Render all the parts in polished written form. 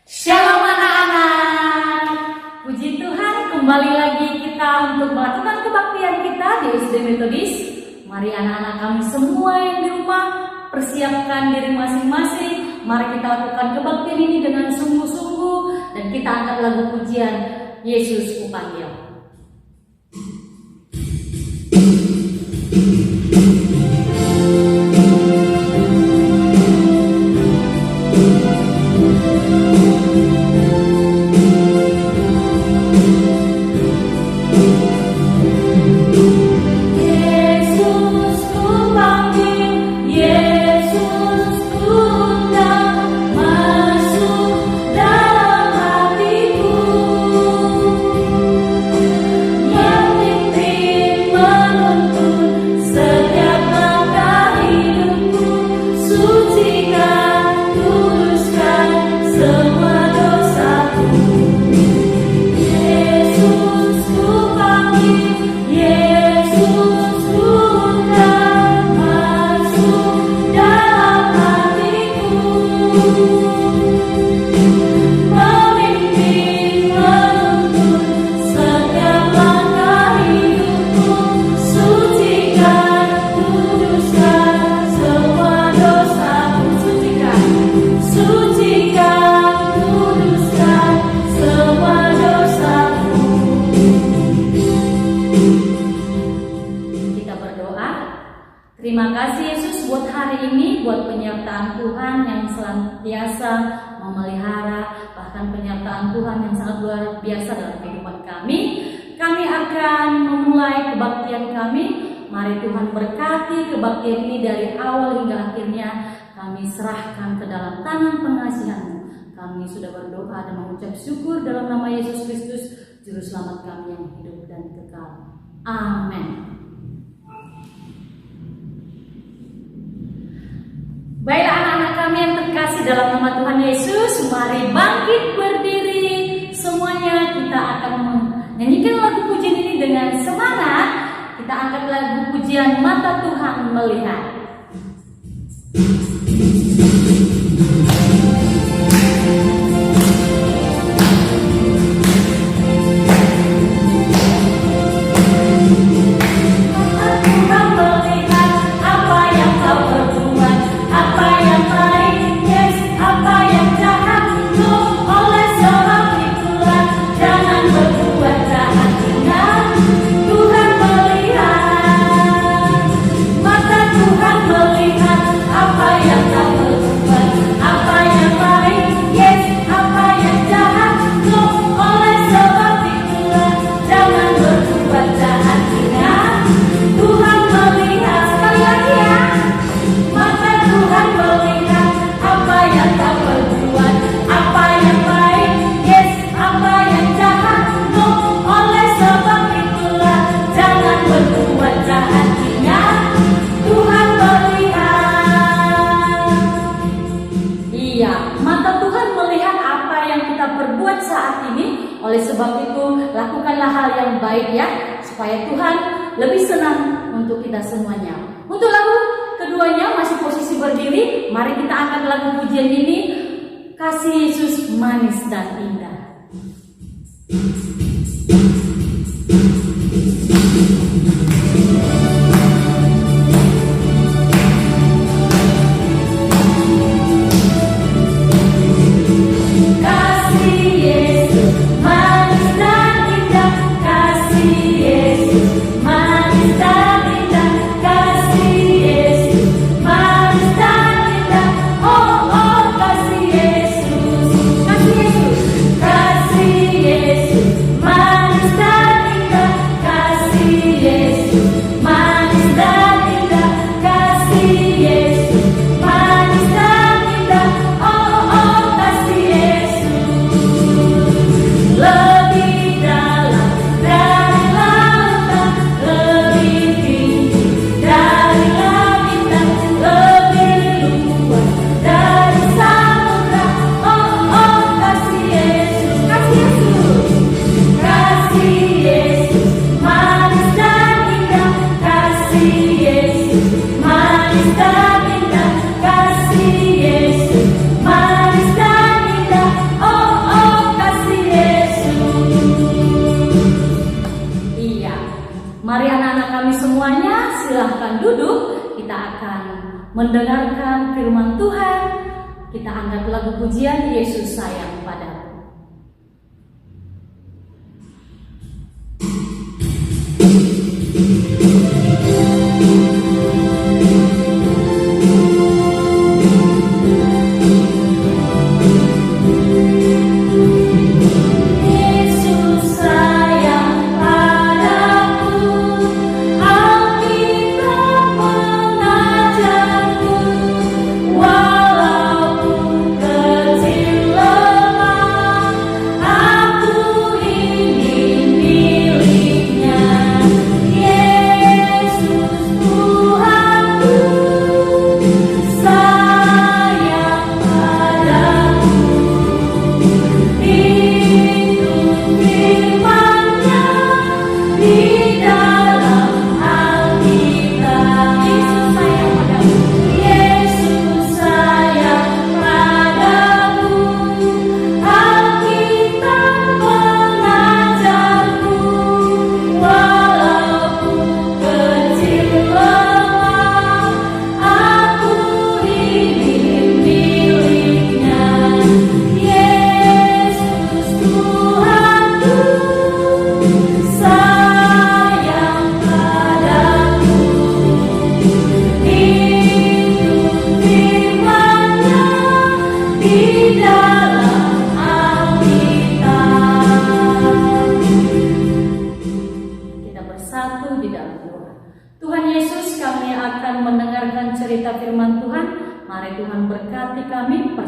Shalom anak-anak, puji Tuhan kembali lagi kita untuk melakukan kebaktian kita di SD Metodis. Mari anak-anak kami semua yang di rumah persiapkan diri masing-masing. Mari kita lakukan kebaktian ini dengan sungguh-sungguh dan kita angkat lagu pujian Yesus Kupanggil. Terima kasih Yesus buat hari ini, buat penyertaan Tuhan yang senantiasa memelihara, bahkan penyertaan Tuhan yang sangat luar biasa dalam kehidupan kami. Kami akan memulai kebaktian kami. Mari Tuhan berkati kebaktian ini dari awal hingga akhirnya. Kami serahkan ke dalam tangan pengasihan-Mu. Kami sudah berdoa dan mengucap syukur dalam nama Yesus Kristus, Juru Selamat kami yang hidup dan kekal. Amin. Baiklah anak-anak kami yang terkasih dalam nama Tuhan Yesus, mari bangkit berdiri. Semuanya kita akan menyanyikan lagu pujian ini dengan semangat. Kita angkat lagu pujian Mata Tuhan Melihat. Oleh sebab itu, lakukanlah hal yang baik ya, supaya Tuhan lebih senang untuk kita semuanya. Untuk lagu keduanya masih posisi berdiri, mari kita angkat lagu pujian ini, Kasih Yesus Manis dan Indah. Kasih Yesus manis dan indah. akan mendengarkan firman Tuhan. Kita angkat lagu pujian Yesus Sayang Padaku.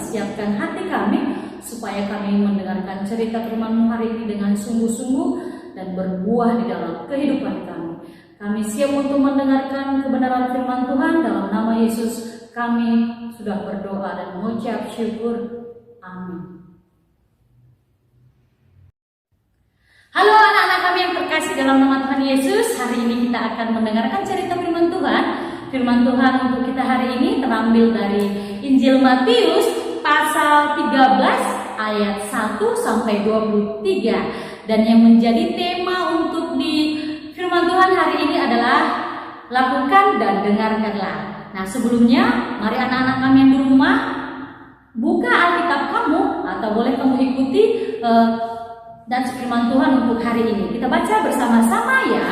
Persiapkan hati kami supaya kami mendengarkan cerita firman-Mu hari ini dengan sungguh-sungguh dan berbuah di dalam kehidupan kami. Kami siap untuk mendengarkan kebenaran firman Tuhan. Dalam nama Yesus kami sudah berdoa dan mengucap syukur. Amin. Halo anak-anak kami yang terkasih dalam nama Tuhan Yesus. Hari ini kita akan mendengarkan cerita firman Tuhan. Firman Tuhan untuk kita hari ini terambil dari Injil Matius pasal 13 ayat 1 sampai 23, dan yang menjadi tema untuk di firman Tuhan hari ini adalah lakukan dan dengarkanlah. Nah, sebelumnya mari anak-anak kami yang di rumah buka Alkitab kamu atau boleh kamu ikuti dan firman Tuhan untuk hari ini. Kita baca bersama-sama ya.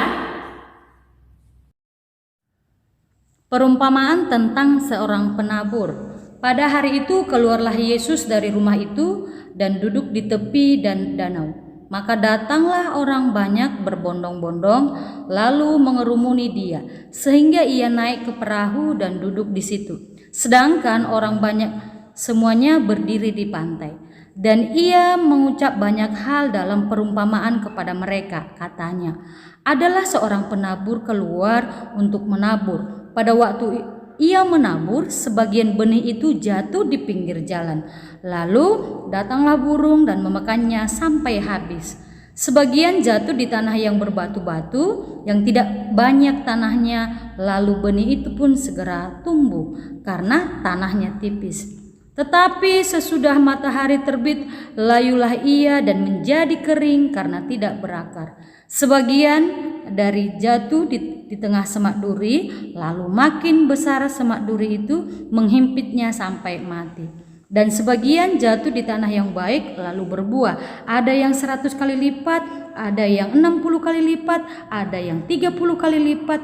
Perumpamaan tentang seorang penabur. Pada hari itu keluarlah Yesus dari rumah itu dan duduk di tepi danau. Maka datanglah orang banyak berbondong-bondong lalu mengerumuni dia, sehingga ia naik ke perahu dan duduk di situ. Sedangkan orang banyak semuanya berdiri di pantai. Dan ia mengucap banyak hal dalam perumpamaan kepada mereka. Katanya, adalah seorang penabur keluar untuk menabur. Pada waktu ia menabur, sebagian benih itu jatuh di pinggir jalan. Lalu datanglah burung dan memakannya sampai habis. Sebagian jatuh di tanah yang berbatu-batu, yang tidak banyak tanahnya. Lalu benih itu pun segera tumbuh, karena tanahnya tipis. Tetapi sesudah matahari terbit, layulah ia dan menjadi kering karena tidak berakar. Sebagian dari jatuh di tengah semak duri, lalu makin besar semak duri itu menghimpitnya sampai mati. Dan sebagian jatuh di tanah yang baik lalu berbuah. Ada yang 100 kali lipat, ada yang 60 kali lipat, ada yang 30 kali lipat.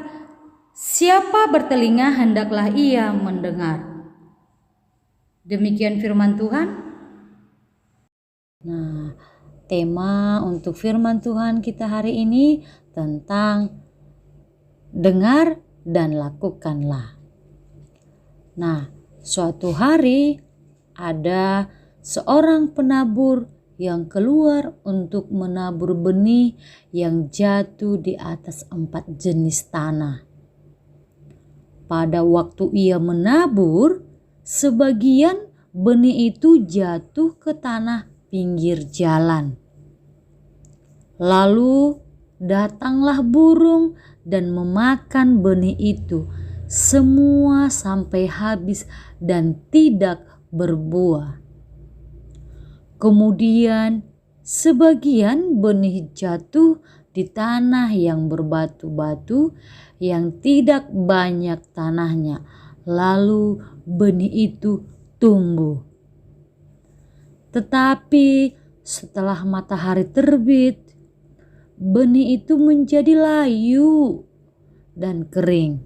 Siapa bertelinga hendaklah ia mendengar. Demikian firman Tuhan. Nah, tema untuk firman Tuhan kita hari ini tentang dengar dan lakukanlah. Nah, suatu hari ada seorang penabur yang keluar untuk menabur benih yang jatuh di atas 4 jenis tanah. Pada waktu ia menabur, sebagian benih itu jatuh ke tanah pinggir jalan. Lalu datanglah burung dan memakan benih itu semua sampai habis dan tidak berbuah. Kemudian sebagian benih jatuh di tanah yang berbatu-batu, yang tidak banyak tanahnya. lalu benih itu tumbuh. Tetapi setelah matahari terbit, benih itu menjadi layu dan kering.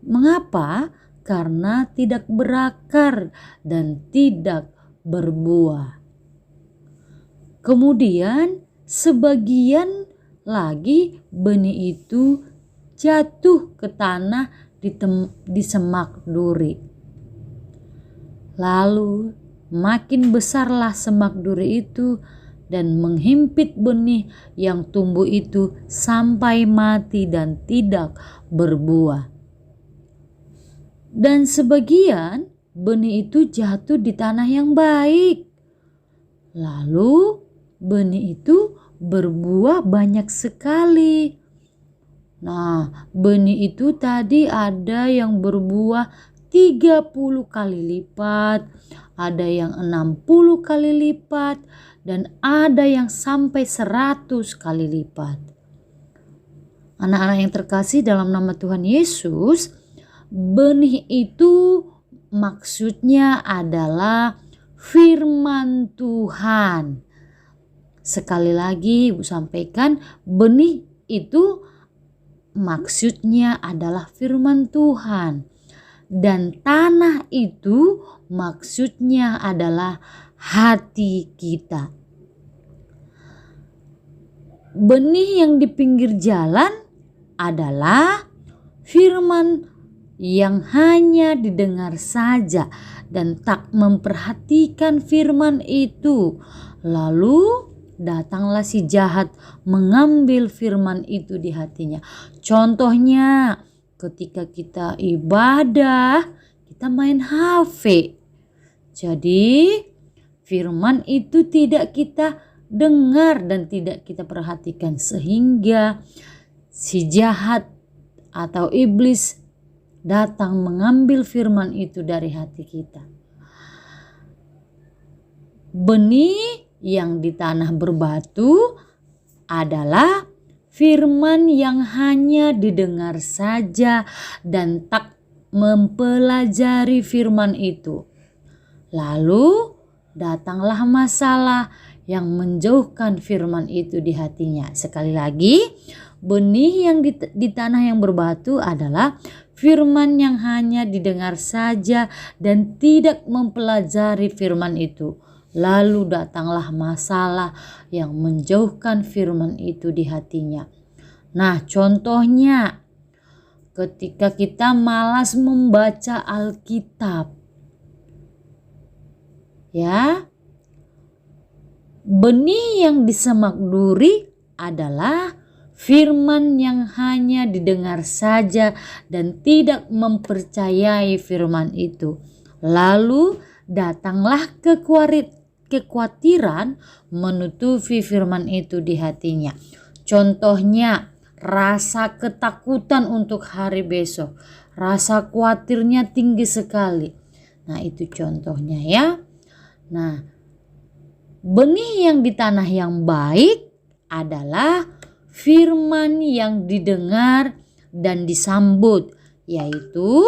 Mengapa? Karena tidak berakar dan tidak berbuah. Kemudian sebagian lagi benih itu jatuh ke tanah di semak duri. Lalu makin besarlah semak duri itu dan menghimpit benih yang tumbuh itu sampai mati dan tidak berbuah. Dan sebagian benih itu jatuh di tanah yang baik. Lalu benih itu berbuah banyak sekali. Nah, benih itu tadi ada yang berbuah 30 kali lipat, ada yang 60 kali lipat, dan ada yang sampai 100 kali lipat. Anak-anak yang terkasih dalam nama Tuhan Yesus, benih itu maksudnya adalah firman Tuhan. Sekali lagi Ibu sampaikan, benih itu maksudnya adalah firman Tuhan. Dan tanah itu maksudnya adalah hati kita. Benih yang di pinggir jalan adalah firman yang hanya didengar saja dan tak memperhatikan firman itu. Lalu datanglah si jahat mengambil firman itu di hatinya. Contohnya ketika kita ibadah, kita main HP. Jadi firman itu tidak kita dengar dan tidak kita perhatikan, sehingga si jahat atau iblis datang mengambil firman itu dari hati kita. Benih yang di tanah berbatu adalah firman yang hanya didengar saja dan tak mempelajari firman itu. Lalu datanglah masalah yang menjauhkan firman itu di hatinya. Sekali lagi, benih yang di tanah yang berbatu adalah firman yang hanya didengar saja dan tidak mempelajari firman itu. Lalu datanglah masalah yang menjauhkan firman itu di hatinya. Nah, contohnya ketika kita malas membaca Alkitab. Ya. Benih yang di semak duri adalah firman yang hanya didengar saja dan tidak mempercayai firman itu. Lalu datanglah kekhawatiran menutupi firman itu di hatinya. Contohnya rasa ketakutan untuk hari besok. Rasa khawatirnya tinggi sekali. Nah, itu contohnya ya. Nah, benih yang di tanah yang baik adalah firman yang didengar dan disambut, yaitu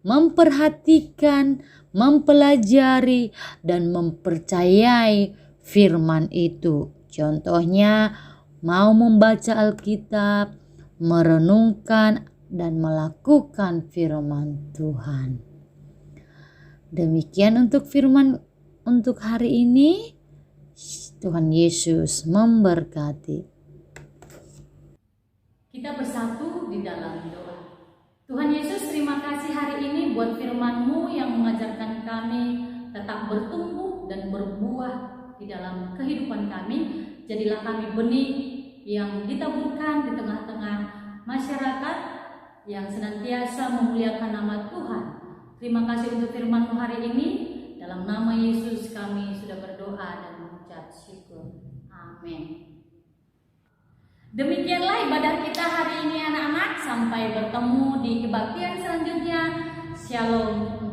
memperhatikan, mempelajari, dan mempercayai firman itu. Contohnya mau membaca Alkitab, merenungkan, dan melakukan firman Tuhan. Demikian untuk firman untuk hari ini. Tuhan Yesus memberkati. Kita bersatu di dalam doa. Tuhan Yesus, terima kasih hari ini buat firman-Mu yang mengajarkan kami tetap bertumbuh dan berbuah di dalam kehidupan kami. Jadilah kami benih yang ditaburkan di tengah-tengah masyarakat yang senantiasa memuliakan nama Tuhan. Terima kasih untuk firman-Mu hari ini. Dalam nama Yesus kami sudah berdoa dan mengucap syukur. Amin. Demikianlah ibadah kita hari ini anak-anak. Sampai bertemu di kebaktian selanjutnya. Shalom.